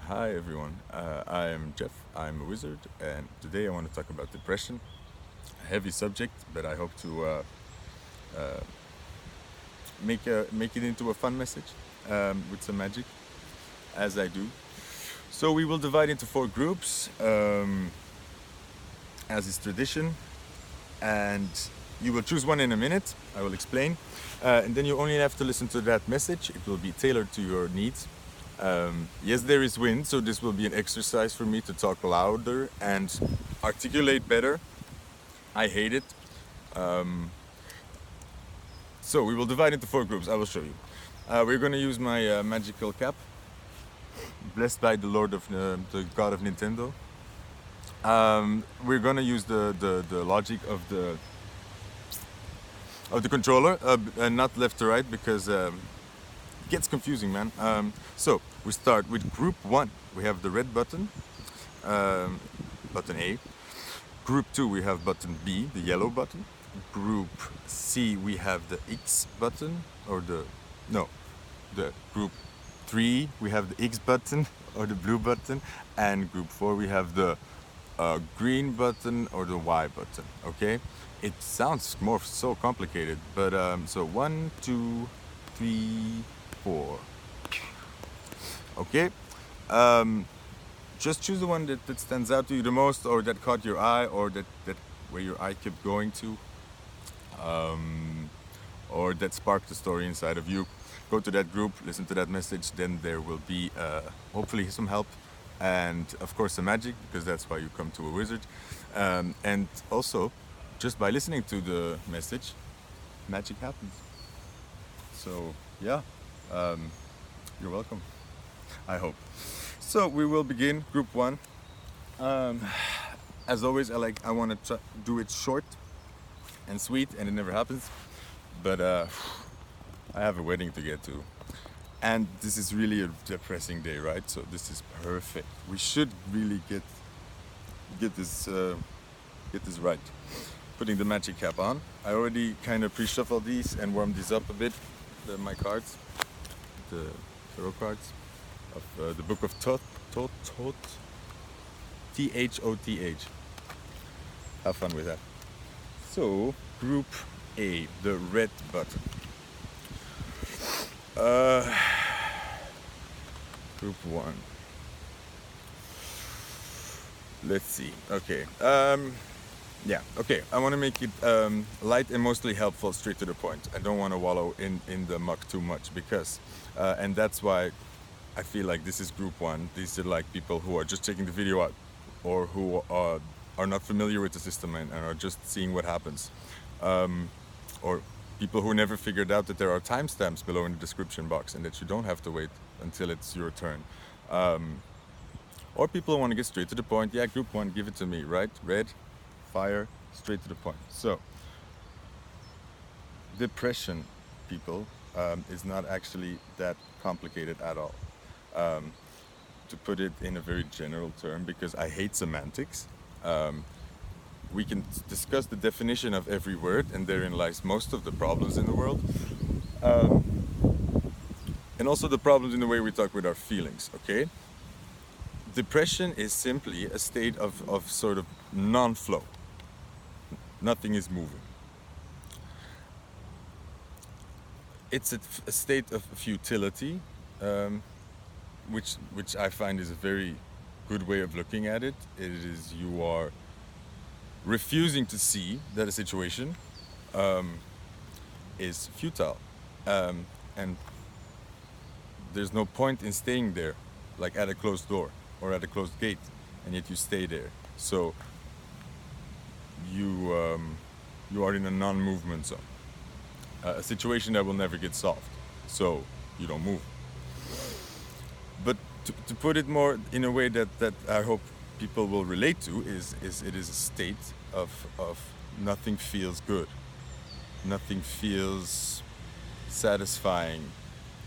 Hi everyone, I am Jeff, I'm a wizard, and today I want to talk about depression. A heavy subject, but I hope to make it into a fun message with some magic, as I do. So we will divide into four groups, as is tradition, and you will choose one in a minute. I will explain, and then you only have to listen to that message. It will be tailored to your needs. Yes, there is wind, so this will be an exercise for me to talk louder and articulate better. I hate it. So we will divide into four groups. I will show you. We're going to use my magical cap, blessed by the Lord of the God of Nintendo. We're going to use the logic of the controller, and not left to right, because it gets confusing, man. So we start with group one. We have the red button, button A. Group 2 we have button B, the yellow button. Group C we have the X button, or the group 3 we have the X button or the blue button, and group 4 we have the green button or the Y button. Okay, it sounds more so complicated, but so 1, 2, 3, 4. Okay. Just choose the one that stands out to you the most, or that caught your eye, or that where your eye kept going to, or that sparked the story inside of you. Go to that group, listen to that message, then there will be hopefully some help, and of course some magic, because that's why you come to a wizard. And also, just by listening to the message, magic happens. So yeah, you're welcome, I hope. So we will begin group 1. As always, I want to do it short and sweet, and it never happens. But I have a wedding to get to, and this is really a depressing day, right? So this is perfect. We should really get this right. Putting the magic cap on. I already kind of pre-shuffled these and warmed these up a bit. My cards, the tarot cards of the Book of Thoth, Thoth. Have fun with that. So, group A, the red button. Group 1. Let's see. Okay. Yeah. Okay. I want to make it light and mostly helpful, straight to the point. I don't want to wallow in the muck too much, because, and that's why I feel like this is group 1. These are like people who are just checking the video out, or who are not familiar with the system and are just seeing what happens, or people who never figured out that there are timestamps below in the description box, and that you don't have to wait until it's your turn, or people who want to get straight to the point. Yeah, group 1, give it to me, right? Red, fire, straight to the point. So, depression, people, is not actually that complicated at all. To put it in a very general term, because I hate semantics, we can discuss the definition of every word, and therein lies most of the problems in the world, and also the problems in the way we talk with our feelings. Okay, depression is simply a state of sort of non-flow. Nothing is moving. It's a state of futility, which I find is a very good way of looking at it. It is, you are refusing to see that a situation is futile, and there's no point in staying there, like at a closed door or at a closed gate, and yet you stay there. So you are in a non-movement zone, a situation that will never get solved. So you don't move. But to put it more in a way that I hope people will relate to, is it is a state of nothing feels good. Nothing feels satisfying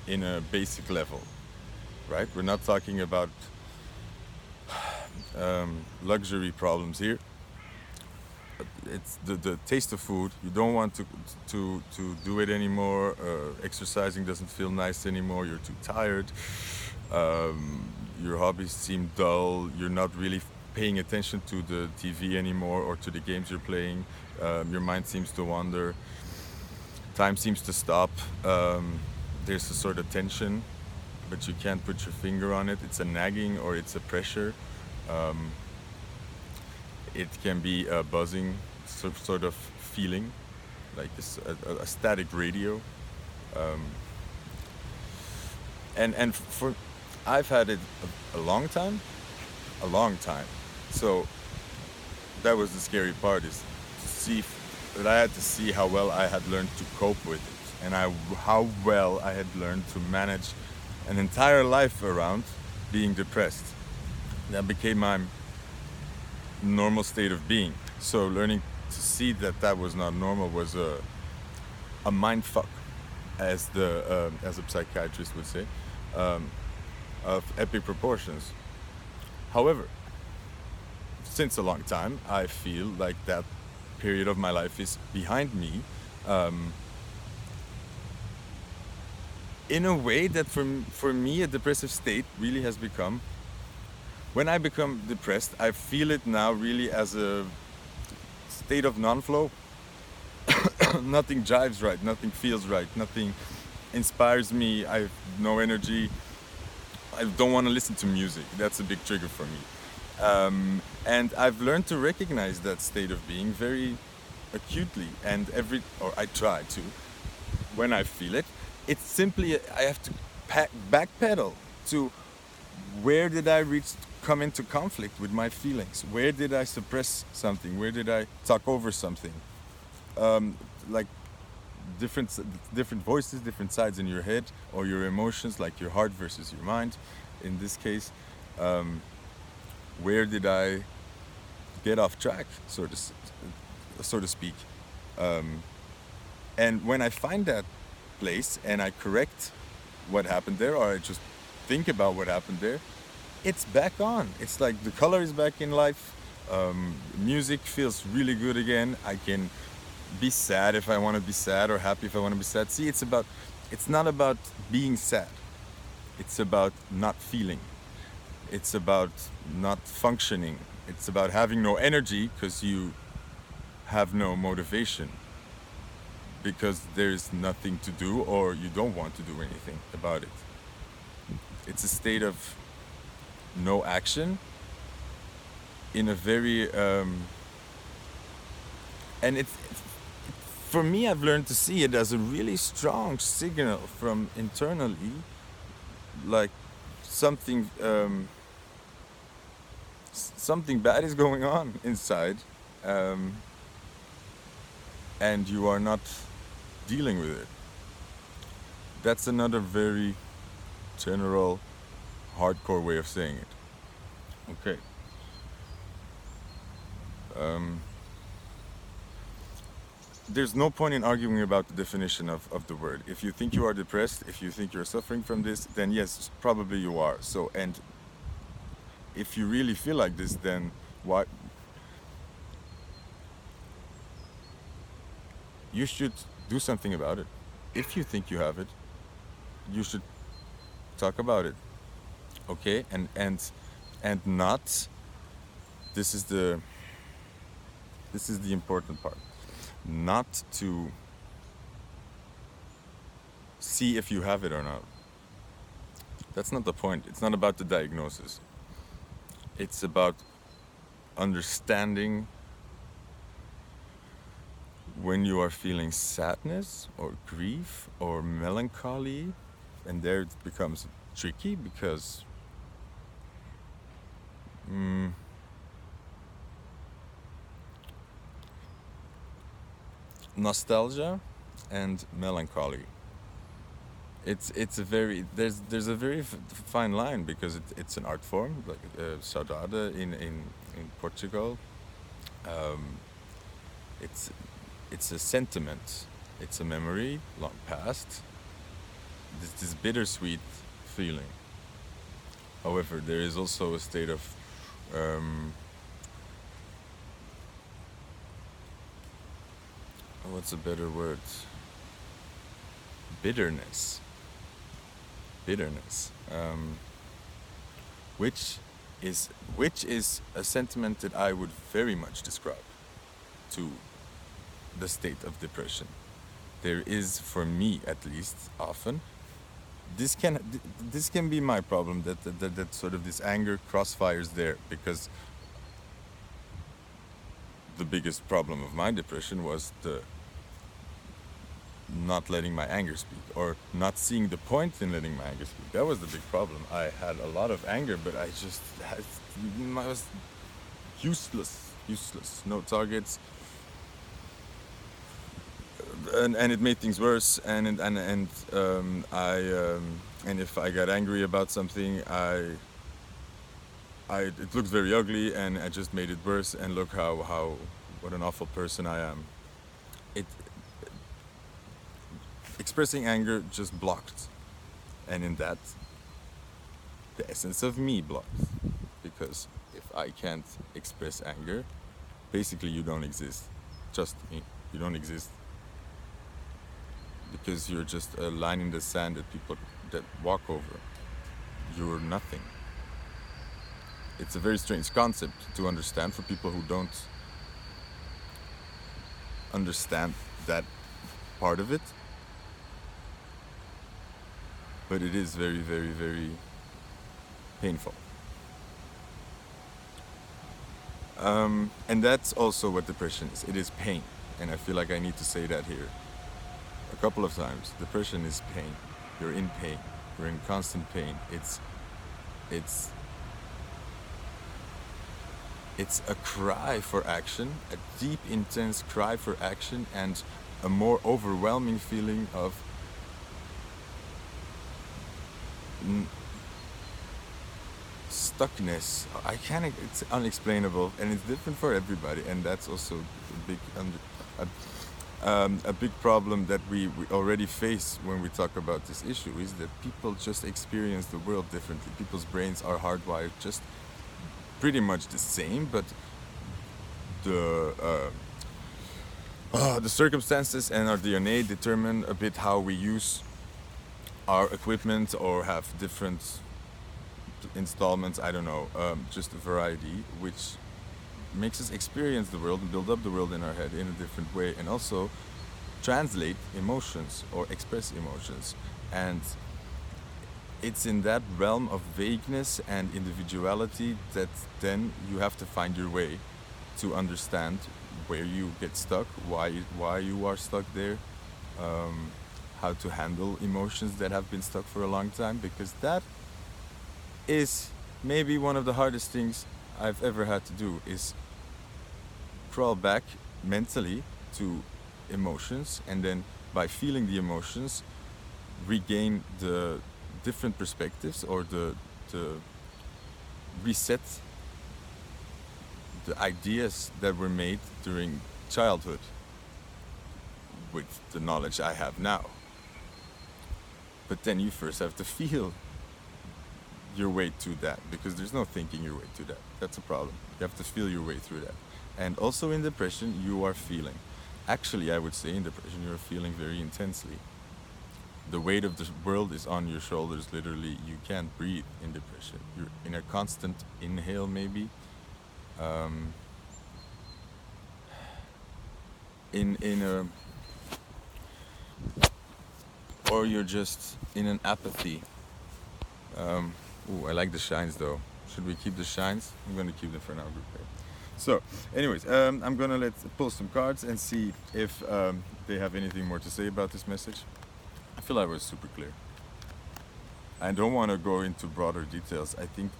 in a basic level, right? We're not talking about luxury problems here. It's the taste of food. You don't want to do it anymore. Exercising doesn't feel nice anymore. You're too tired. Your hobbies seem dull. You're not really paying attention to the TV anymore or to the games you're playing. Your mind seems to wander. Time seems to stop. There's a sort of tension, but you can't put your finger on it. It's a nagging or it's a pressure. Um, it can be a buzzing sort of feeling, like a static radio. Um, and for I've had it a long time, a long time. So that was the scary part, is to see that I had to see how well I had learned to cope with it, and how well I had learned to manage an entire life around being depressed. That became my normal state of being. So learning to see that that was not normal was a mind fuck, as a psychiatrist would say, um, of epic proportions. However, since a long time, I feel like that period of my life is behind me. Um, in a way that for me, a depressive state really has become. When I become depressed, I feel it now really as a state of non-flow. Nothing jives right, nothing feels right, nothing inspires me. I have no energy. I don't want to listen to music. That's a big trigger for me. And I've learned to recognize that state of being very acutely, and or I try to, when I feel it. It's simply, I have to backpedal to where did I come into conflict with my feelings? Where did I suppress something? Where did I talk over something? Um, like different different voices, different sides in your head, or your emotions, like your heart versus your mind. In this case, um, where did I get off track, so to speak? Um, and when I find that place and I correct what happened there, or I just think about what happened there, it's back on. It's like the color is back in life. Music feels really good again. I can be sad if I want to be sad, or happy if I want to be sad. See, it's not about being sad. It's about not feeling. It's about not functioning. It's about having no energy because you have no motivation, because there's nothing to do or you don't want to do anything about it. It's a state of no action in a very and it's for me, I've learned to see it as a really strong signal from internally, like something something bad is going on inside, um, and you are not dealing with it. That's another very general, hardcore way of saying it. Okay. Um, there's no point in arguing about the definition of the word. If you think you are depressed, if you think you're suffering from this, then yes, probably you are. So, and if you really feel like this, then why? You should do something about it. If you think you have it, you should talk about it. Okay, and not. This is the important part. Not to see if you have it or not. That's not the point. It's not about the diagnosis. It's about understanding when you are feeling sadness or grief or melancholy, and there it becomes tricky because nostalgia and melancholy. It's a very there's a very fine line, because it's an art form, like saudade in Portugal. Um, it's it's a sentiment. It's a memory long past. This bittersweet feeling. However, there is also a state of um, what's a better word? Bitterness. Bitterness. which is which is a sentiment that I would very much describe to the state of depression. There is, for me at least, often this can be my problem, that sort of this anger crossfires there, because the biggest problem of my depression was the not letting my anger speak, or not seeing the point in letting my anger speak. That was the big problem. I had a lot of anger, but I was useless, no targets, and it made things worse. And if I got angry about something, it looked very ugly, and I just made it worse. And look how what an awful person I am. It Expressing anger just blocked, and in that, the essence of me blocked, because if I can't express anger, basically you don't exist. Trust me, you don't exist, because you're just a line in the sand that walk over. You're nothing. It's a very strange concept to understand for people who don't understand that part of it. But it is very, very, very painful. And that's also what depression is. It is pain. And I feel like I need to say that here a couple of times. Depression is pain. You're in pain. You're in constant pain. It's a cry for action, a deep, intense cry for action, and a more overwhelming feeling of stuckness. It's unexplainable, and it's different for everybody, and that's also a big problem that we already face when we talk about this issue, is that people just experience the world differently. People's brains are hardwired just pretty much the same, but the circumstances and our DNA determine a bit how we use our equipment, or have different installments, I don't know, just a variety, which makes us experience the world and build up the world in our head in a different way, and also translate emotions or express emotions. And it's in that realm of vagueness and individuality that then you have to find your way to understand where you get stuck, why you are stuck there, how to handle emotions that have been stuck for a long time, because that is maybe one of the hardest things I've ever had to do, is crawl back mentally to emotions, and then by feeling the emotions regain the different perspectives, or the reset the ideas that were made during childhood with the knowledge I have now. But then you first have to feel your way to that, because there's no thinking your way to that. That's a problem. You have to feel your way through that. And also in depression, you are feeling. Actually, I would say in depression, you're feeling very intensely. The weight of the world is on your shoulders, literally. You can't breathe in depression. You're in a constant inhale, maybe. Or you're just in an apathy. I like the shines though. Should we keep the shines? I'm going to keep them for now. So, anyways, I'm going to pull some cards and see if they have anything more to say about this message. I feel I was super clear. I don't want to go into broader details. I think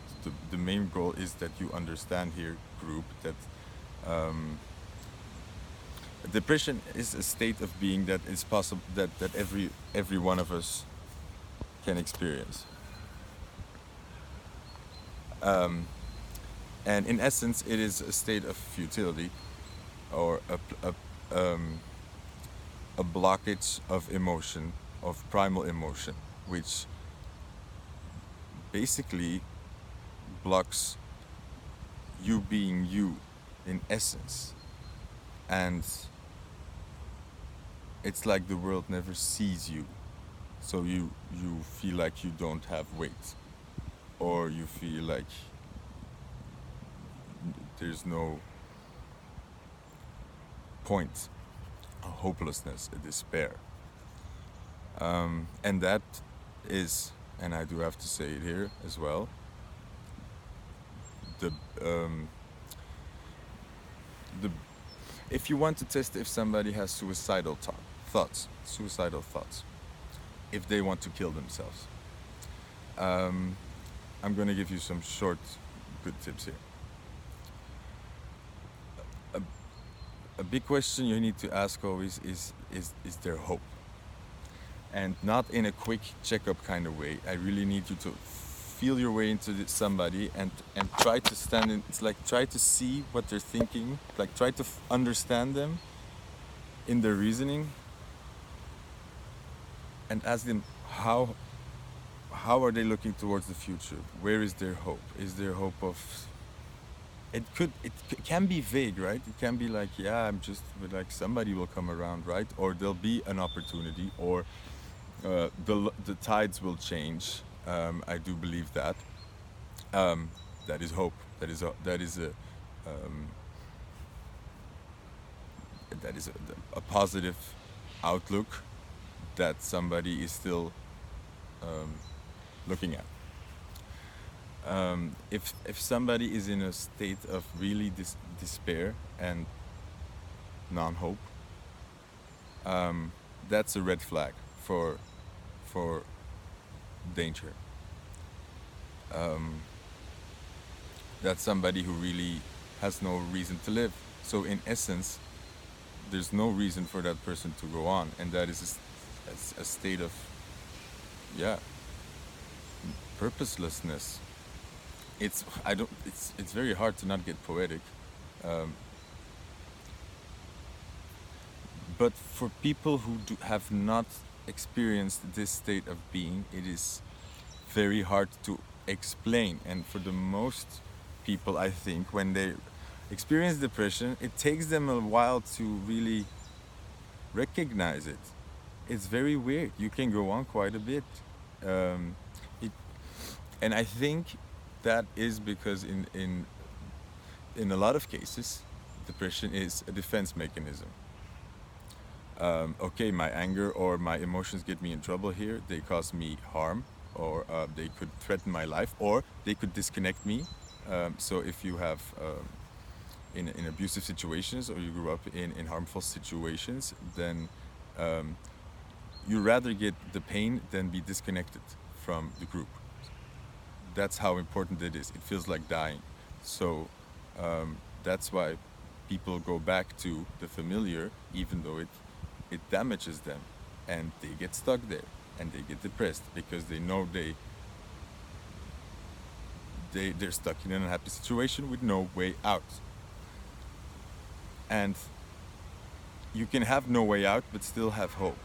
the main goal is that you understand here, group, that depression is a state of being that is possible, that every one of us can experience. And in essence, it is a state of futility, or a blockage of emotion, of primal emotion, which basically blocks you being you in essence. And it's like the world never sees you, so you feel like you don't have weight, or you feel like there's no point, a hopelessness, a despair. And that is, and I do have to say it here as well, the um, the if you want to test if somebody has suicidal thoughts, if they want to kill themselves, um, I'm going to give you some short, good tips here. A, a big question you need to ask always is there hope? And not in a quick checkup kind of way. I really need you to feel your way into somebody and try to stand in. It's like try to see what they're thinking. Like try to understand them in their reasoning, and ask them how are they looking towards the future? Where is their hope? Is there hope of? Can be vague, right? It can be like, yeah, I'm just but like somebody will come around, right? Or there'll be an opportunity, or the tides will change. I do believe that. That is hope. Um, that is a positive outlook that somebody is still um, looking at. If somebody is in a state of really despair and non-hope, that's a red flag for danger. That's somebody who really has no reason to live. So in essence, there's no reason for that person to go on, and that is a state of, yeah, purposelessness. It's very hard to not get poetic, um, but for people who have not experienced this state of being, it is very hard to explain. And for the most people, I think, when they experience depression, it takes them a while to really recognize it. It's very weird. You can go on quite a bit. Um, it, and I think that is because in a lot of cases, depression is a defense mechanism. Okay, my anger or my emotions get me in trouble here. They cause me harm, or they could threaten my life, or they could disconnect me. So if you have in abusive situations, or you grew up in harmful situations, then you rather get the pain than be disconnected from the group. That's how important it is. It feels like dying. So that's why people go back to the familiar, even though it damages them, and they get stuck there, and they get depressed because they know they're stuck in an unhappy situation with no way out. And you can have no way out but still have hope.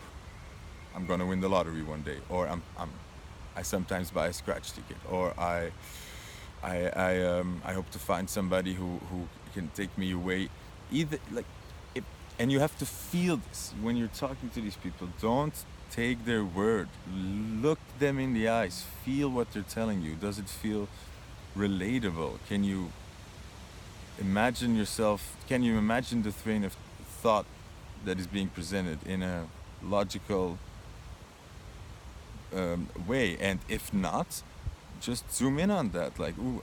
I'm gonna win the lottery one day, or I sometimes buy a scratch ticket, or I hope to find somebody who can take me away. Either like, and you have to feel this when you're talking to these people. Don't take their word. Look them in the eyes. Feel what they're telling you. Does it feel relatable? Can you imagine yourself? Can you imagine the train of thought that is being presented in a logical way? And if not, just zoom in on that. Like, ooh,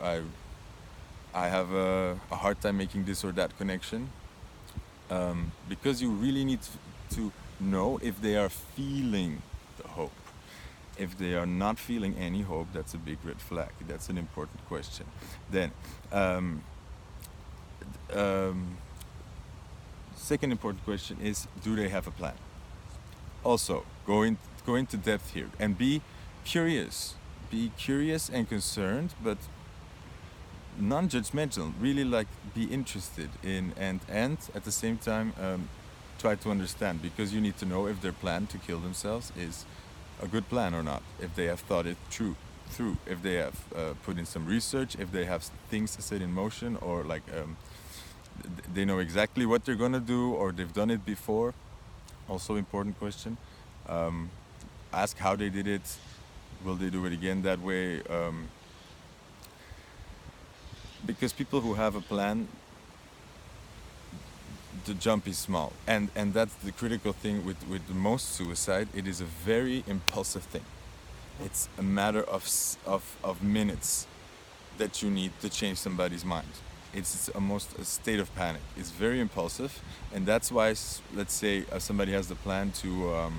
I have a hard time making this or that connection, because you really need to know if they are feeling the hope. If they are not feeling any hope, that's a big red flag. That's an important question. Then, second important question is, do they have a plan? Also, go into depth here and be curious. Be curious and concerned, but non-judgmental. Really, like, be interested in and at the same time try to understand, because you need to know if their plan to kill themselves is a good plan or not. If they have thought it through, if they have put in some research, if they have things set in motion, or like they know exactly what they're gonna do, or they've done it before. Also important question. Ask how they did it. Will they do it again that way? Because people who have a plan, the jump is small, and that's the critical thing with the most suicide. It is a very impulsive thing. It's a matter of minutes that you need to change somebody's mind. It's almost a state of panic. It's very impulsive, and that's why let's say somebody has the plan to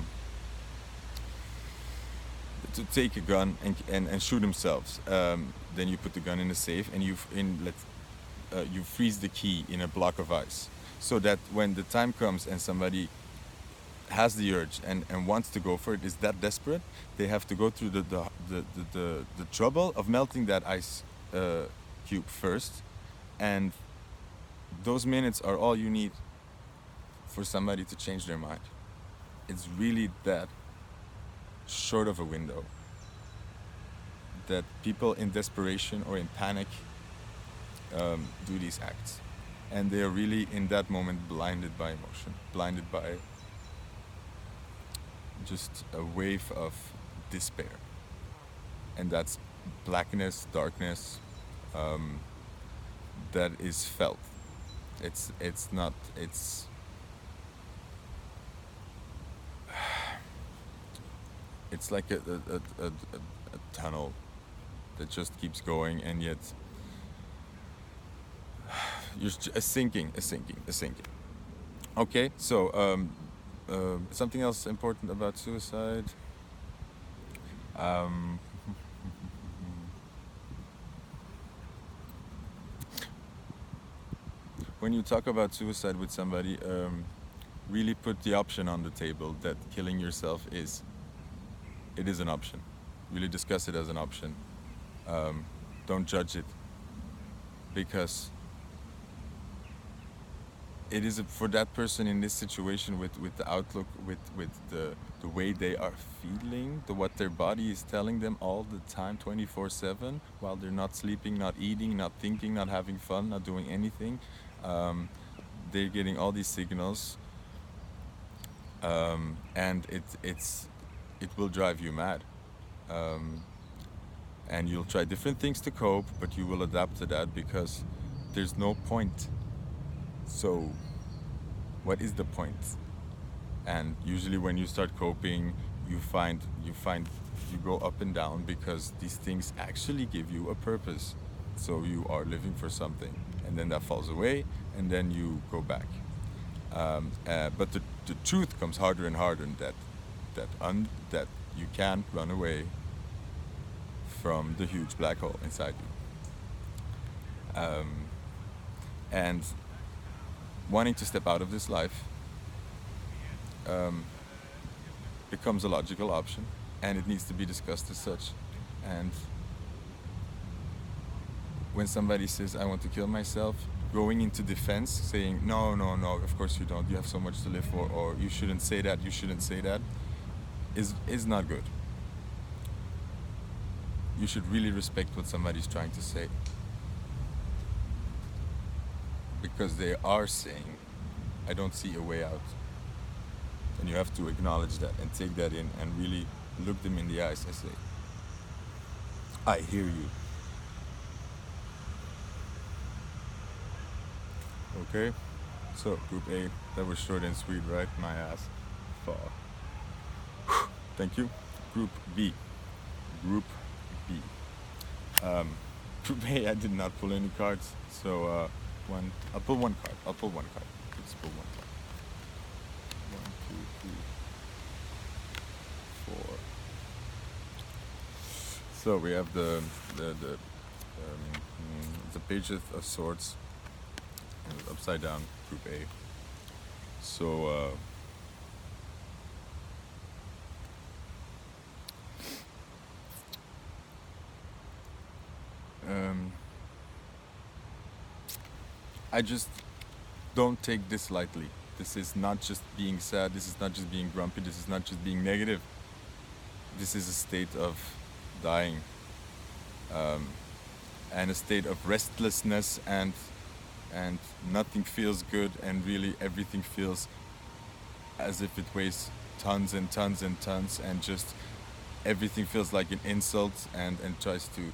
take a gun and shoot themselves. Then you put the gun in a safe and you freeze the key in a block of ice, so that when the time comes and somebody has the urge and wants to go for it, is that desperate, they have to go through the trouble of melting that ice cube first, and those minutes are all you need for somebody to change their mind. It's really that short of a window that people in desperation or in panic do these acts, and they are really in that moment blinded by emotion, blinded by just a wave of despair, and that's blackness, darkness, that is felt. It's not. It's like a tunnel that just keeps going, and yet you're sinking. Okay, so something else important about suicide. When you talk about suicide with somebody, really put the option on the table that killing yourself is an option. Really discuss it as an option. Don't judge it, because it is for that person in this situation, with the outlook, with the way they are feeling, what their body is telling them all the time, 24/7, while they're not sleeping, not eating, not thinking, not having fun, not doing anything. They're getting all these signals, and it will drive you mad. And you'll try different things to cope, but you will adapt to that because there's no point. So what is the point? And usually when you start coping, you go up and down, because these things actually give you a purpose. So you are living for something, and then that falls away, and then you go back. But the truth comes harder and harder, that you can't run away from the huge black hole inside you. And wanting to step out of this life becomes a logical option, and it needs to be discussed as such. And when somebody says, I want to kill myself, going into defense, saying, no, of course you don't, you have so much to live for, or you shouldn't say that, is not good. You should really respect what somebody's trying to say, because they are saying, I don't see a way out. And you have to acknowledge that and take that in and really look them in the eyes and say, I hear you. Okay, so Group A, that was short and sweet, right? My ass. Fuck. Thank you. Group B. Group A, I did not pull any cards, so I'll pull one card. Let's pull one card. 1, 2, 3, 4. So we have the Page of Swords, upside down, Group A. So I just don't take this lightly. This is not just being sad, this is not just being grumpy, this is not just being negative. This is a state of dying, and a state of restlessness, and nothing feels good, and really everything feels as if it weighs tons and tons and tons, and just everything feels like an insult, and tries to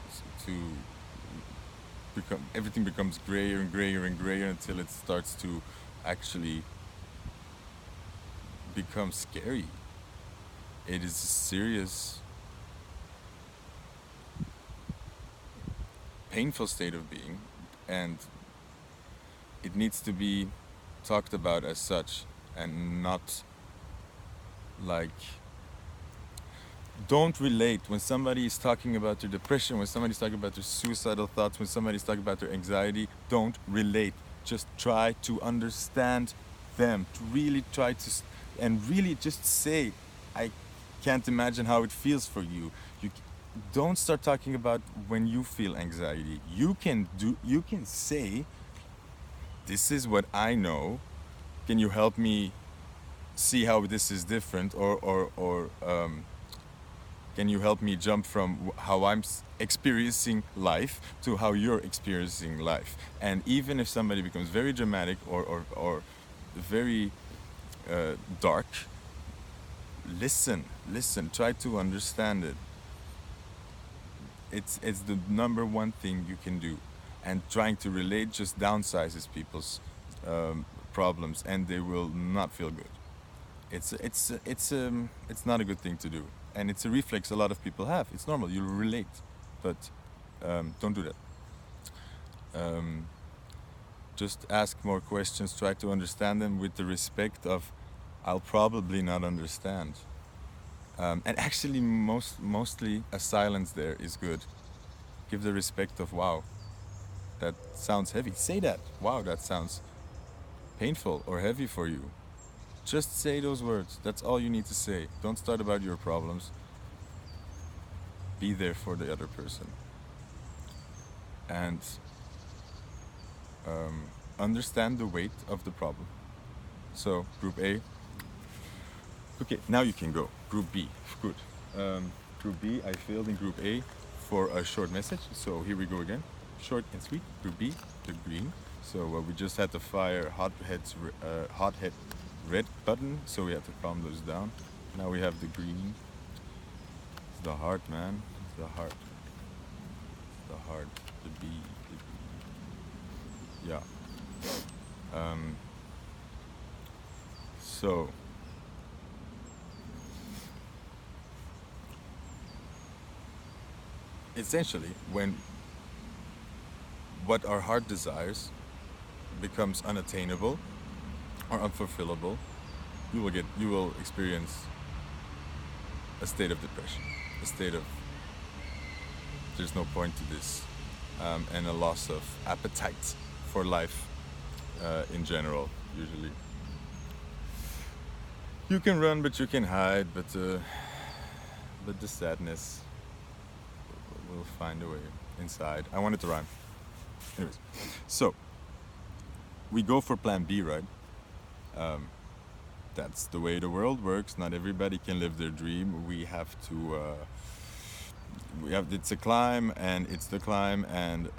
everything becomes grayer and grayer and grayer until it starts to actually become scary. It is a serious, painful state of being, and it needs to be talked about as such, and not like, don't relate when somebody is talking about their depression, when somebody's talking about their suicidal thoughts, when somebody's talking about their anxiety. Don't relate. Just try to understand them, to really try to and really just say, I can't imagine how it feels for you. Don't start talking about when you feel anxiety. You can say, this is what I know, can you help me see how this is different, or can you help me jump from how I'm experiencing life to how you're experiencing life? And even if somebody becomes very dramatic or very dark, listen, try to understand it. It's the number one thing you can do. And trying to relate just downsizes people's problems, and they will not feel good. It's not a good thing to do, and it's a reflex a lot of people have. It's normal. You'll relate, but don't do that. Just ask more questions. Try to understand them with the respect of, I'll probably not understand. And actually, mostly a silence there is good. Give the respect of, wow, that sounds heavy. Say that. Wow, that sounds painful or heavy for you. Just say those words. That's all you need to say. Don't start about your problems. Be there for the other person. And understand the weight of the problem. So, Group A. Okay, now you can go. Group B. Good. Group B, I failed in Group A for a short message. So here we go again. Short and sweet. Group B, the green. So we just had to fire hothead red button, so we have to calm those down. Now we have the green. It's the heart, man. It's the heart. The heart. The B. Yeah. So essentially, when what our heart desires becomes unattainable or unfulfillable, you will experience a state of depression, a state of there's no point to this, and a loss of appetite for life in general. Usually, you can run, but you can hide, but the sadness will find a way inside. I wanted to rhyme. Anyways, so we go for plan B, right? That's the way the world works. Not everybody can live their dream. We have to. It's a climb, and it's the climb, and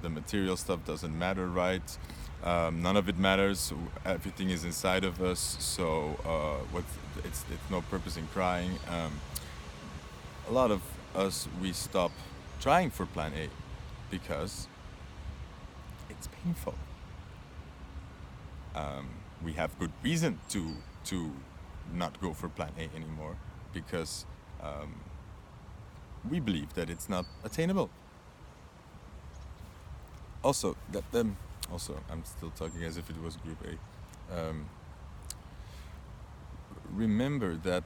the material stuff doesn't matter, right? None of it matters. Everything is inside of us. So it's no purpose in crying. A lot of us, we stop trying for plan A because it's painful. We have good reason to not go for plan A anymore because we believe that it's not attainable. Also, I'm still talking as if it was Group A. Remember that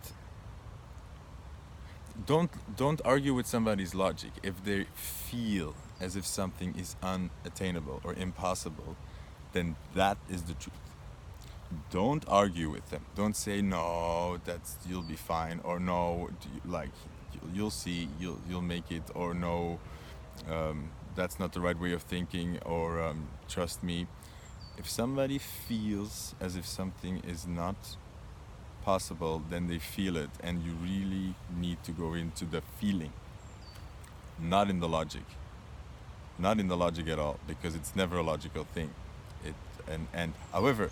don't argue with somebody's logic. If they feel as if something is unattainable or impossible, then that is the truth. Don't argue with them. Don't say no, you'll be fine, or no, you'll see, you'll make it, or no, that's not the right way of thinking, or trust me. If somebody feels as if something is not possible, then they feel it, and you really need to go into the feeling, not in the logic. Not in the logic at all, because it's never a logical thing. And however,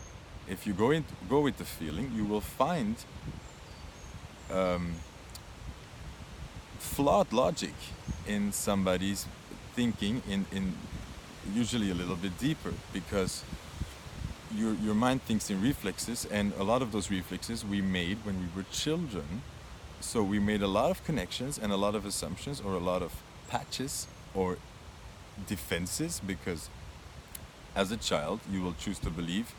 if you go with the feeling, you will find flawed logic in somebody's thinking, in usually a little bit deeper, because your mind thinks in reflexes, and a lot of those reflexes we made when we were children. So we made a lot of connections and a lot of assumptions, or a lot of patches or defenses, because as a child you will choose to believe,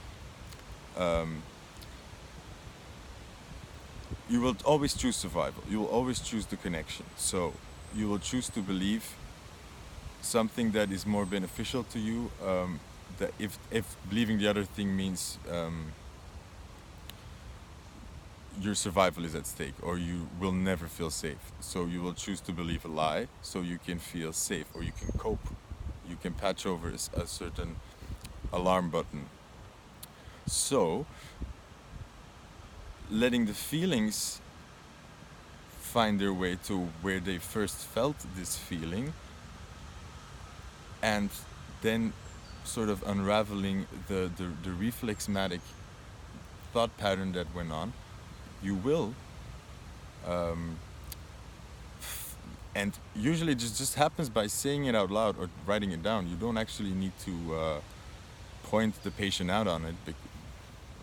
um, you will always choose survival, you will always choose the connection. So you will choose to believe something that is more beneficial to you, that if believing the other thing means your survival is at stake, or you will never feel safe. So you will choose to believe a lie so you can feel safe, or you can cope. You can patch over a certain alarm button. So letting the feelings find their way to where they first felt this feeling, and then sort of unraveling the reflexmatic thought pattern that went on, you will, and usually it just happens by saying it out loud or writing it down. You don't actually need to point the patient out on it. A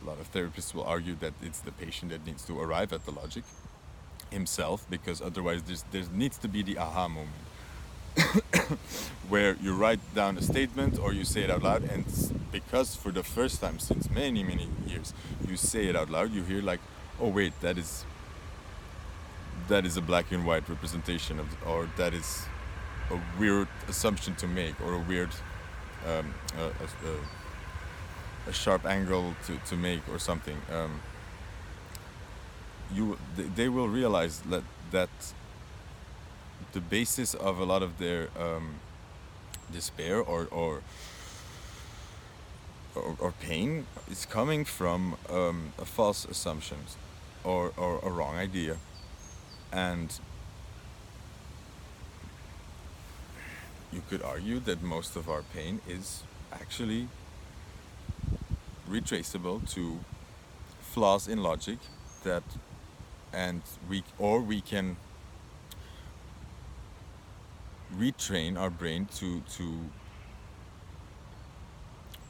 lot of therapists will argue that it's the patient that needs to arrive at the logic himself, because otherwise there needs to be the aha moment where you write down a statement or you say it out loud, and because for the first time since many years you say it out loud, you hear like, oh wait, that is a black and white representation of, or that is a weird assumption to make, or a weird um, a sharp angle to make, or something. They will realize that the basis of a lot of their despair or pain is coming from a false assumption, or a wrong idea. And you could argue that most of our pain is actually retraceable to flaws in logic, that and we can retrain our brain to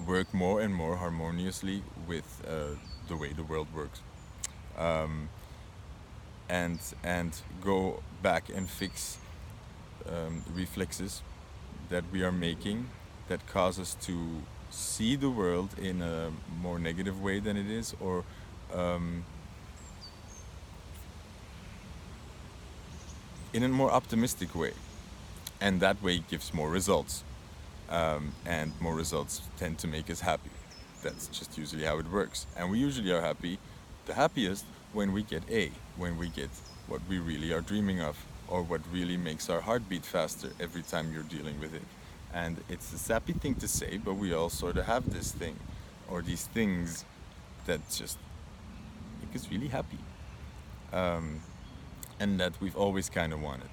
work more and more harmoniously with the way the world works, and go back and fix reflexes that we are making that cause us to see the world in a more negative way than it is, or in a more optimistic way, and that way gives more results, and more results tend to make us happy. That's just usually how it works, and we usually are the happiest when we get when we get what we really are dreaming of, or what really makes our heart beat faster every time you're dealing with it. And it's a sappy thing to say, but we all sort of have this thing, or these things that just make us really happy, and that we've always kind of wanted.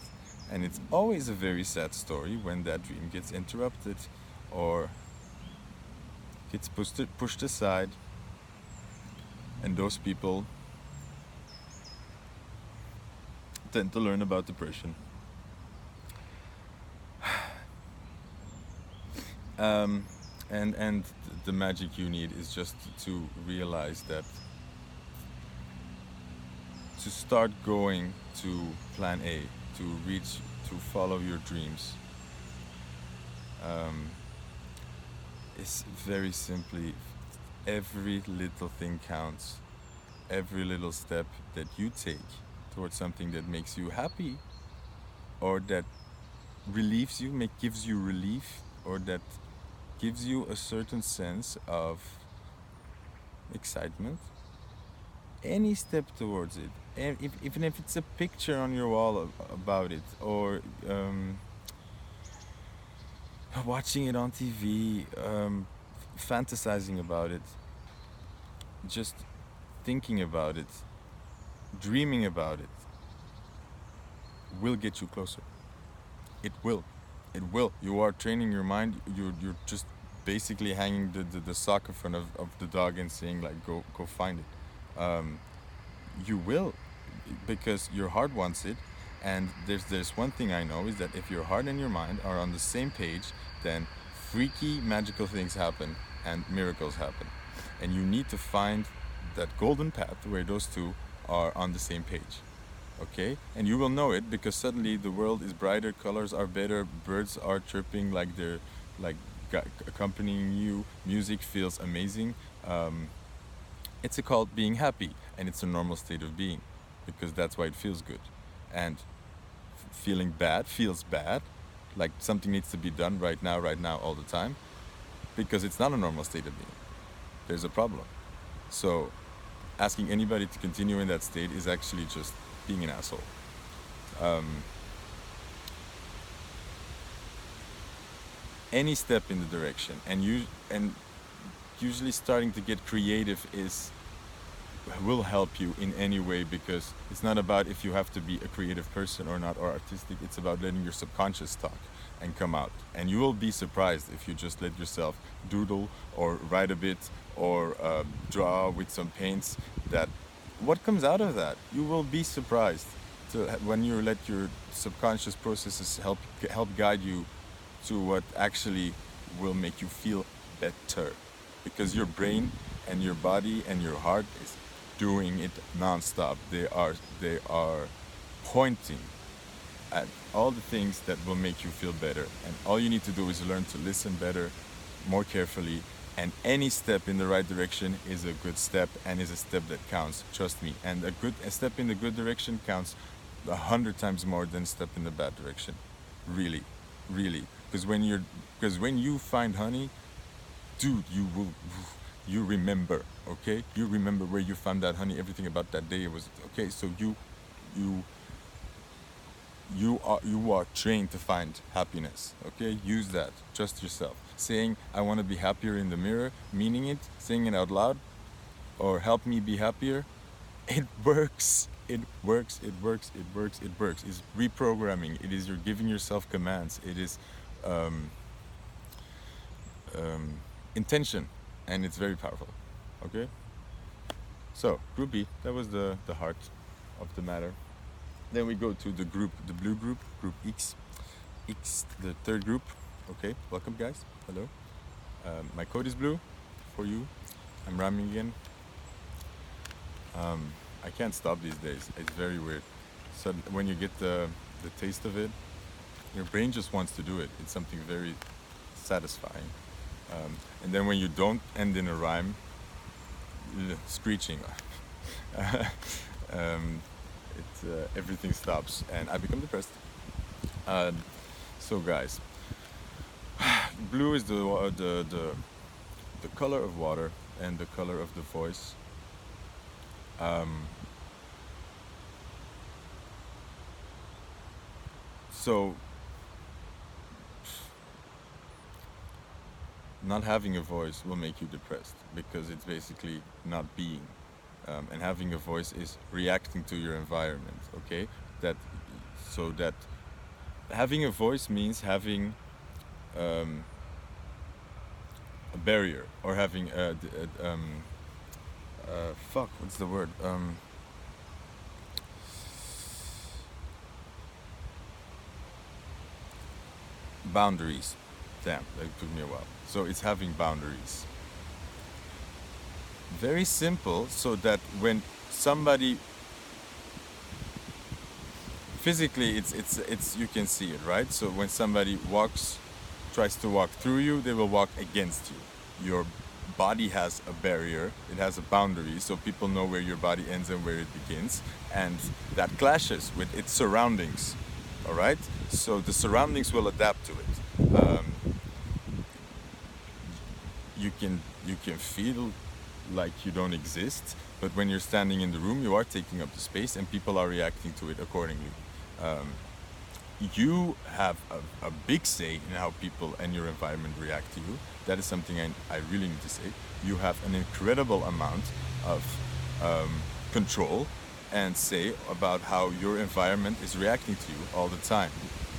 And it's always a very sad story when that dream gets interrupted, or gets pushed aside, and those people tend to learn about depression. And the magic you need is just to realize that, to start going to plan A, to follow your dreams, is very simply, every little thing counts. Every little step that you take towards something that makes you happy, or that relieves you, gives you relief, or that gives you a certain sense of excitement, any step towards it, even if it's a picture on your wall about it, or watching it on TV, fantasizing about it, just thinking about it, dreaming about it, will get you closer. It will. It will. You are training your mind. You're just basically hanging the sock in front of the dog and saying like, go find it. You will, because your heart wants it. And there's one thing I know, is that if your heart and your mind are on the same page, then freaky, magical things happen and miracles happen. And you need to find that golden path where those two are on the same page. Okay? And you will know it because suddenly the world is brighter, colors are better, birds are chirping like they're like accompanying you, music feels amazing. Um, it's called being happy, and it's a normal state of being because that's why it feels good. And feeling bad feels bad, like something needs to be done right now, all the time, because it's not a normal state of being. There's a problem. So, asking anybody to continue in that state is actually just being an asshole. Um, any step in the direction, and usually starting to get creative is will help you in any way because it's not about if you have to be a creative person or not or artistic. It's about letting your subconscious talk and come out, and you will be surprised if you just let yourself doodle or write a bit or draw with some paints, that what comes out of that, you will be surprised when you let your subconscious processes help guide you to what actually will make you feel better, because your brain and your body and your heart is doing it non-stop. They are pointing at all the things that will make you feel better, and all you need to do is learn to listen better, more carefully, and any step in the right direction is a good step and is a step that counts, trust me. And a step in the good direction counts 100 times more than a step in the bad direction, really, really. Because when you find honey, dude, you remember, okay? You remember where you found that honey, everything about that day. It was okay. So you you are trained to find happiness, okay? Use that. Trust yourself. Saying I want to be happier in the mirror, meaning it, saying it out loud, or help me be happier, it works. It works. It works. It works. It works. It's reprogramming. It is you're giving yourself commands. It is um, intention, and it's very powerful. Okay. So group B, that was the heart of the matter. Then we go to the blue group, group X. X, the third group. Okay, welcome guys. Hello. My code is blue for you. I'm rhyming again. I can't stop these days. It's very weird. So when you get the taste of it, your brain just wants to do it. It's something very satisfying. And then when you don't end in a rhyme, screeching, everything stops, and I become depressed. So guys, blue is the color of water and the color of the voice. So not having a voice will make you depressed because it's basically not being. And having a voice is reacting to your environment, okay? That having a voice means having a barrier, or having what's the word? Boundaries. Damn, that took me a while. So it's having boundaries. Very simple, so that when somebody physically, it's you can see it, right? So when somebody tries to walk through you, they will walk against you. Your body has a barrier, it has a boundary, so people know where your body ends and where it begins, and that clashes with its surroundings. All right, so the surroundings will adapt to it. You can feel like you don't exist, but when you're standing in the room, you are taking up the space, and people are reacting to it accordingly. You have a big say in how people and your environment react to you. That is something I really need to say. You have an incredible amount of control and say about how your environment is reacting to you all the time.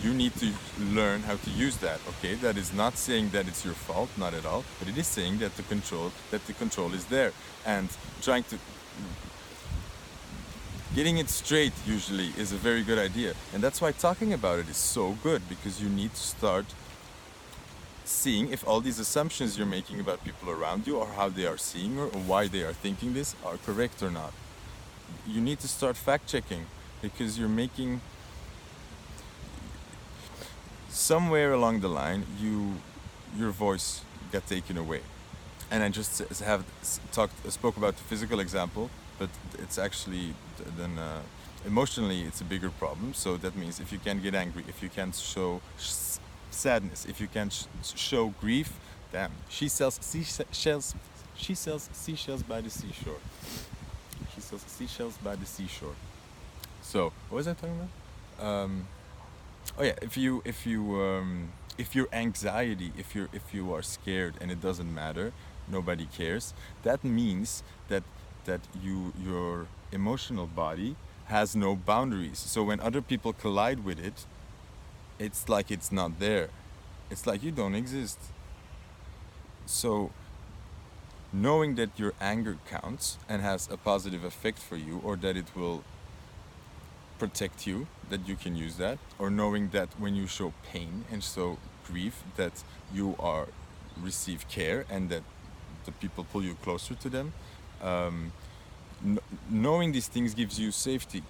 You need to learn how to use that, okay? That is not saying that it's your fault, not at all, but it is saying that the control is there. And getting it straight usually is a very good idea. And that's why talking about it is so good, because you need to start seeing if all these assumptions you're making about people around you or how they are seeing or why they are thinking this are correct or not. You need to start fact checking, because you're making, somewhere along the line, your voice got taken away. And I just spoke about the physical example, but it's actually then emotionally it's a bigger problem. So that means if you can't get angry, if you can't show sadness, if you can't show grief, damn, she sells seashells. She sells seashells by the seashore. She sells seashells by the seashore. So what was I talking about? Oh yeah, if your anxiety, if you are scared and it doesn't matter, nobody cares. That means that your emotional body has no boundaries. So when other people collide with it, it's like it's not there. It's like you don't exist. So knowing that your anger counts and has a positive effect for you, or that it will protect you, that you can use that, or knowing that when you show pain and show grief, that you are receive care and that the people pull you closer to them. Knowing these things gives you safety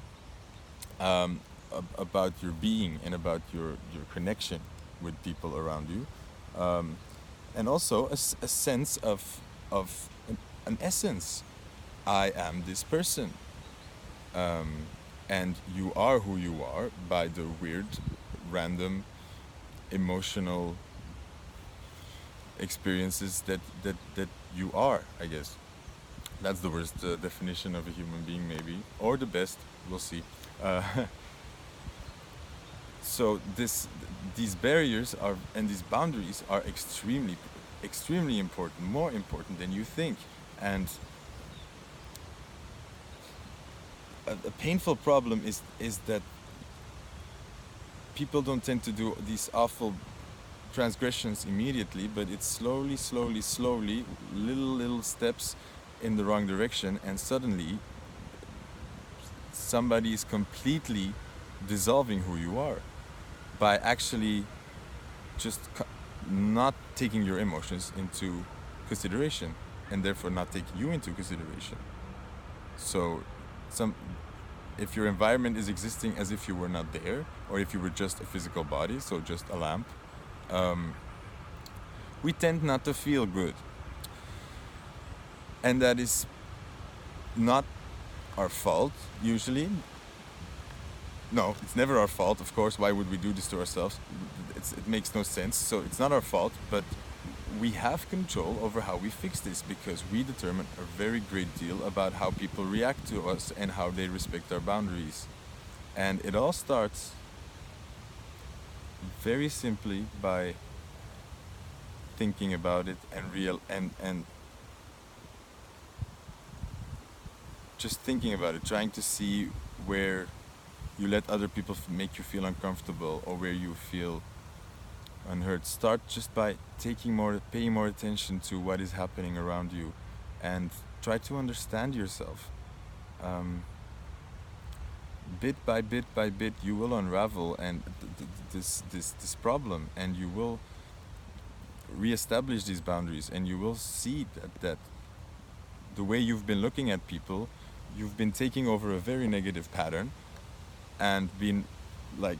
about your being and about your connection with people around you, and also a sense of an essence. I am this person, and you are who you are by the weird, random, emotional experiences that you are, I guess. That's the worst definition of a human being, maybe, or the best. We'll see. So these barriers are and these boundaries are extremely important, more important than you think. And a painful problem is that people don't tend to do these awful transgressions immediately, but it's slowly, little steps in the wrong direction, and suddenly somebody is completely dissolving who you are by actually just not taking your emotions into consideration, and therefore not taking you into consideration. So if your environment is existing as if you were not there, or if you were just a physical body, so just a lamp, we tend not to feel good. And that is not our fault, usually. No, it's never our fault, of course. Why would we do this to ourselves? It makes no sense. So it's not our fault, but we have control over how we fix this, because we determine a very great deal about how people react to us and how they respect our boundaries. And it all starts very simply by thinking about it and just thinking about it, trying to see where you let other people make you feel uncomfortable, or where you feel unheard. Start just by paying more attention to what is happening around you, and try to understand yourself. Bit by bit, you will unravel and this problem, and you will reestablish these boundaries, and you will see that the way you've been looking at people, you've been taking over a very negative pattern and been like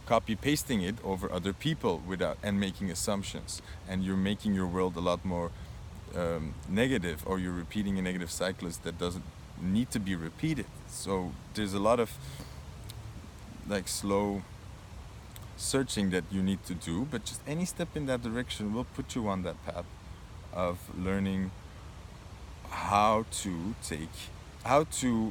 copy pasting it over other people and making assumptions, and you're making your world a lot more negative, or you're repeating a negative cyclist that doesn't need to be repeated. So there's a lot of like slow searching that you need to do, but just any step in that direction will put you on that path of learning how to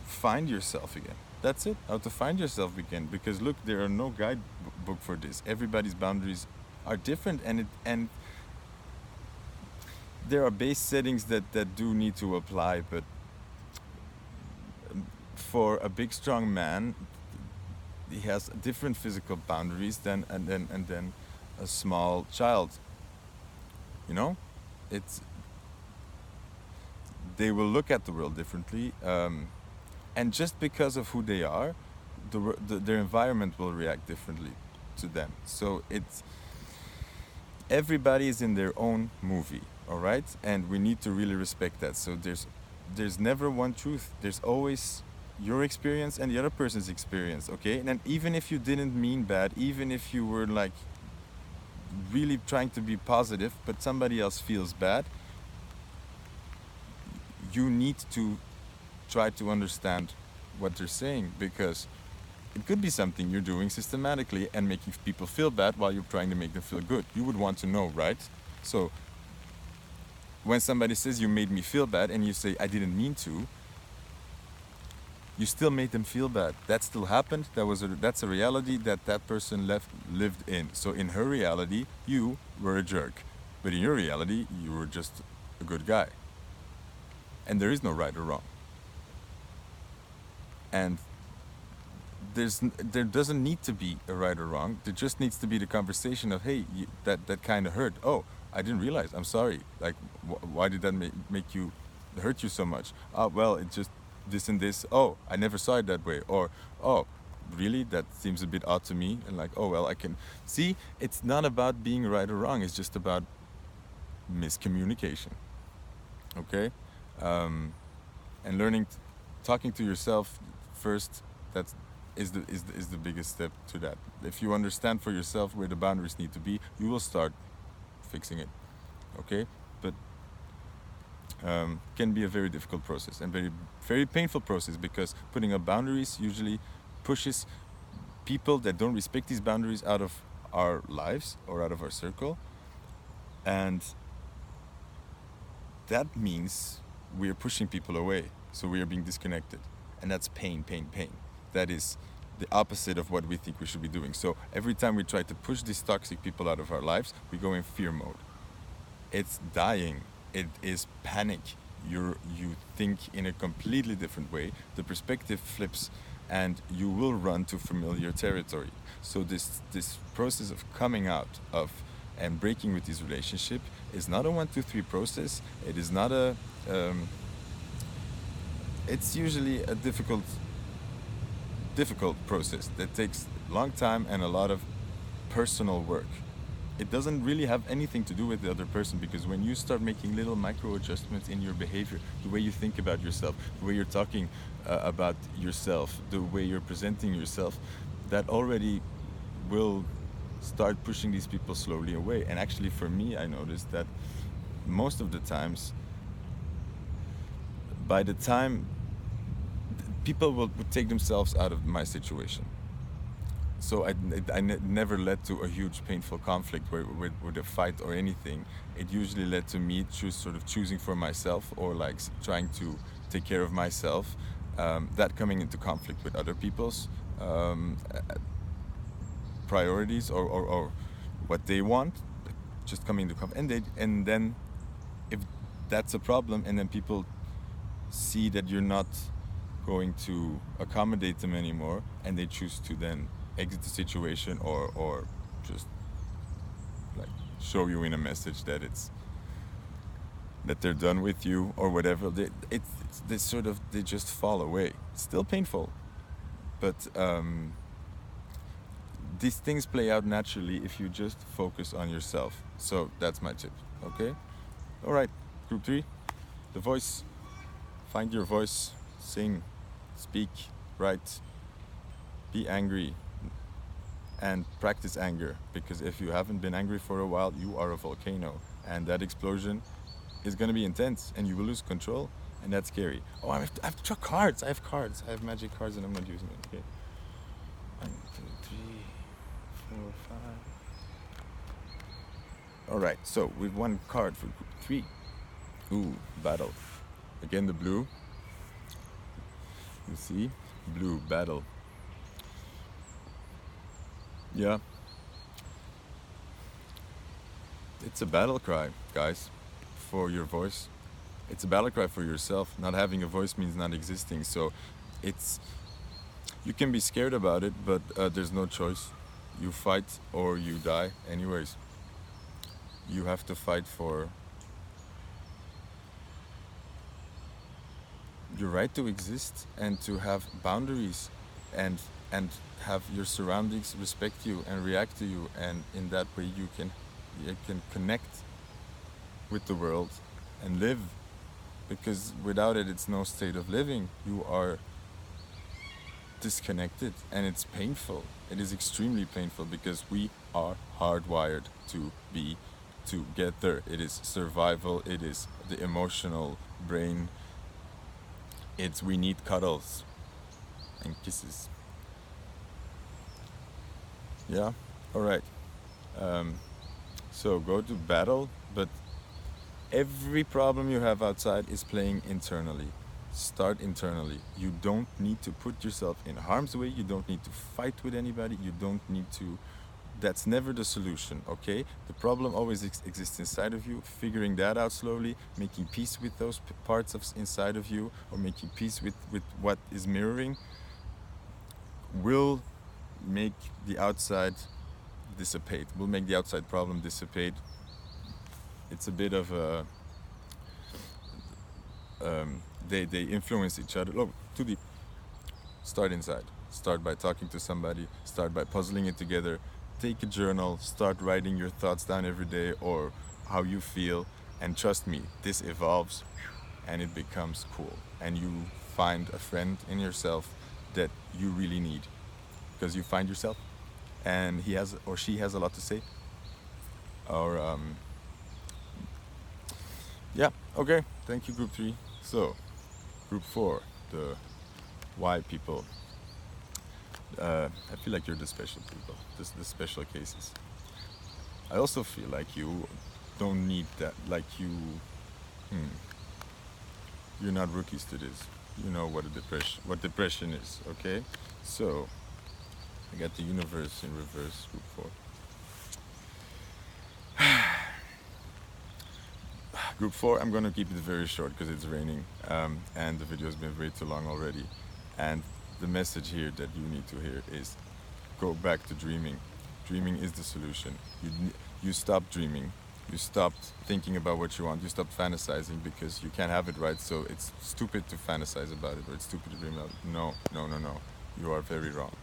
find yourself again. That's it, how to find yourself again. Because look, there are no guidebook for this. Everybody's boundaries are different, and there are base settings that do need to apply, but for a big strong man, he has different physical boundaries than a small child. You know, they will look at the world differently, and just because of who they are, their environment will react differently to them. So everybody is in their own movie, all right? And we need to really respect that. So there's never one truth. There's always your experience and the other person's experience, okay? And then even if you didn't mean bad, even if you were like really trying to be positive, but somebody else feels bad, you need to try to understand what they're saying, because it could be something you're doing systematically and making people feel bad while you're trying to make them feel good. You would want to know, right? So when somebody says you made me feel bad and you say I didn't mean to, you still made them feel bad. That still happened. That's a reality that that person lived in. So in her reality, you were a jerk, but in your reality, you were just a good guy. And there is no right or wrong. And there doesn't need to be a right or wrong. There just needs to be the conversation of, hey, that kind of hurt. Oh, I didn't realize. I'm sorry. Like, why did that make you hurt you so much? Oh, well, it just this and this. Oh, I never saw it that way. Or, oh, really? That seems a bit odd to me. And like, oh, well, I can see. It's not about being right or wrong. It's just about miscommunication. Okay, and learning, talking to yourself first. That's is the biggest step to that. If you understand for yourself where the boundaries need to be, you will start fixing it. Okay, but can be a very difficult process and very painful process, because putting up boundaries usually pushes people that don't respect these boundaries out of our lives or out of our circle, and that means we are pushing people away. So we are being disconnected, and that's pain. That is the opposite of what we think we should be doing. So every time we try to push these toxic people out of our lives, we go in fear mode. It's dying. It is panic. You think in a completely different way. The perspective flips, and you will run to familiar territory. So this process of coming out of and breaking with this relationship is not a 1, 2, 3 process. It is not a. It's usually a difficult process that takes a long time and a lot of personal work. It doesn't really have anything to do with the other person, because when you start making little micro adjustments in your behavior, the way you think about yourself, the way you're talking about yourself, the way you're presenting yourself, that already will start pushing these people slowly away. And actually, for me, I noticed that most of the times, by the time people would take themselves out of my situation. So I never led to a huge painful conflict with a fight or anything. It usually led to me choosing for myself, or like trying to take care of myself, that coming into conflict with other people's priorities or what they want, just coming to conflict. And then if that's a problem, and then people see that you're not going to accommodate them anymore, and they choose to then exit the situation, or just like show you in a message that they're done with you or whatever, they just fall away. It's still painful, but these things play out naturally if you just focus on yourself. So that's my tip. Okay, all right, group 3, the voice. Find your voice, sing, speak, write, be angry, and practice anger, because if you haven't been angry for a while, you are a volcano, and that explosion is going to be intense, and you will lose control, and that's scary. Oh, I have to draw cards. I have cards. I have magic cards, and I'm not using it. Okay. 1, 2, 3, 4, 5. All right. So we've one card for group 3. Ooh, battle. Again, the blue. You see, blue, battle. Yeah. It's a battle cry, guys, for your voice. It's a battle cry for yourself. Not having a voice means not existing. So you can be scared about it, but there's no choice. You fight or you die anyways. You have to fight for your right to exist and to have boundaries, and have your surroundings respect you and react to you, and in that way you can you can connect with the world and live, because without it, it's no state of living. You are disconnected, and it's painful. It is extremely painful because we are hardwired to get there. It is survival. It is the emotional brain. We need cuddles and kisses. Yeah. All right. So go to battle, but every problem you have outside is playing internally. Start internally. You don't need to put yourself in harm's way. You don't need to fight with anybody. You don't need to. That's never the solution, okay? The problem always exists inside of you. Figuring that out slowly, making peace with those parts of inside of you, or making peace with what is mirroring, will make the outside dissipate. Will make the outside problem dissipate. It's a bit of a they influence each other. Look, too deep. Start inside. Start by talking to somebody. Start by puzzling it together. Take a journal. Start writing your thoughts down every day, or how you feel. And trust me, this evolves, and it becomes cool. And you find a friend in yourself that you really need, because you find yourself, and he has or she has a lot to say. Or yeah. Okay. Thank you, Group 3. So, Group 4, the why people. I feel like you're the special people, the special cases. I also feel like you don't need that. Like you're not rookies to this. You know what depression is. Okay, so I got the universe in reverse, Group 4. Group 4, I'm going to keep it very short because it's raining, and the video has been way too long already. And the message here that you need to hear is go back to dreaming. Dreaming is the solution. You stop dreaming. You stopped thinking about what you want. You stopped fantasizing because you can't have it, right? So it's stupid to fantasize about it, or it's stupid to dream about it. No. You are very wrong.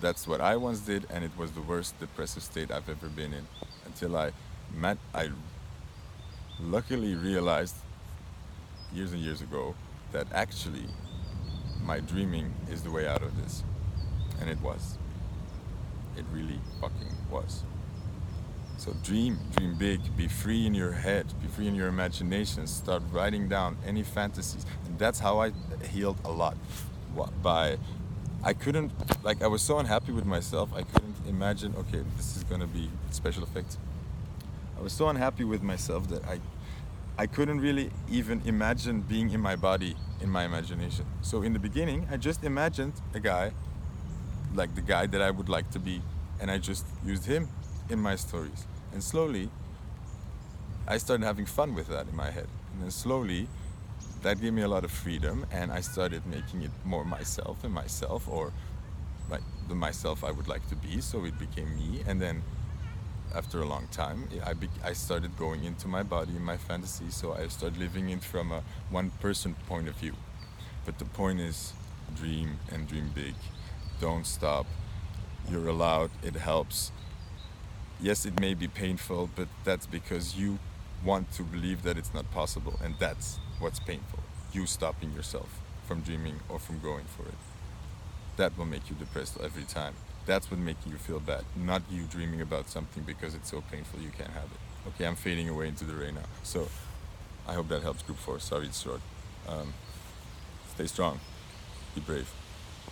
That's what I once did, and it was the worst depressive state I've ever been in, until I luckily realized years and years ago that actually my dreaming is the way out of this. And it was. It really fucking was. So dream big, be free in your head, be free in your imagination, start writing down any fantasies. And that's how I healed a lot. I was so unhappy with myself, I couldn't imagine, okay, this is gonna be special effects. I was so unhappy with myself that I couldn't really even imagine being in my body, in my imagination. So in the beginning, I just imagined a guy, like the guy that I would like to be, and I just used him in my stories. And slowly, I started having fun with that in my head. And then slowly, that gave me a lot of freedom, and I started making it more myself, or like the myself I would like to be, so it became me. And then after a long time, I started going into my body, in my fantasy, so I started living it from a one-person point of view. But the point is, dream and dream big. Don't stop. You're allowed. It helps. Yes, it may be painful, but that's because you want to believe that it's not possible, and that's what's painful. You stopping yourself from dreaming or from going for it. That will make you depressed every time. That's what makes you feel bad, not you dreaming about something because it's so painful you can't have it. Okay, I'm fading away into the rain now. So I hope that helps, Group 4. Sorry it's short. Stay strong. Be brave.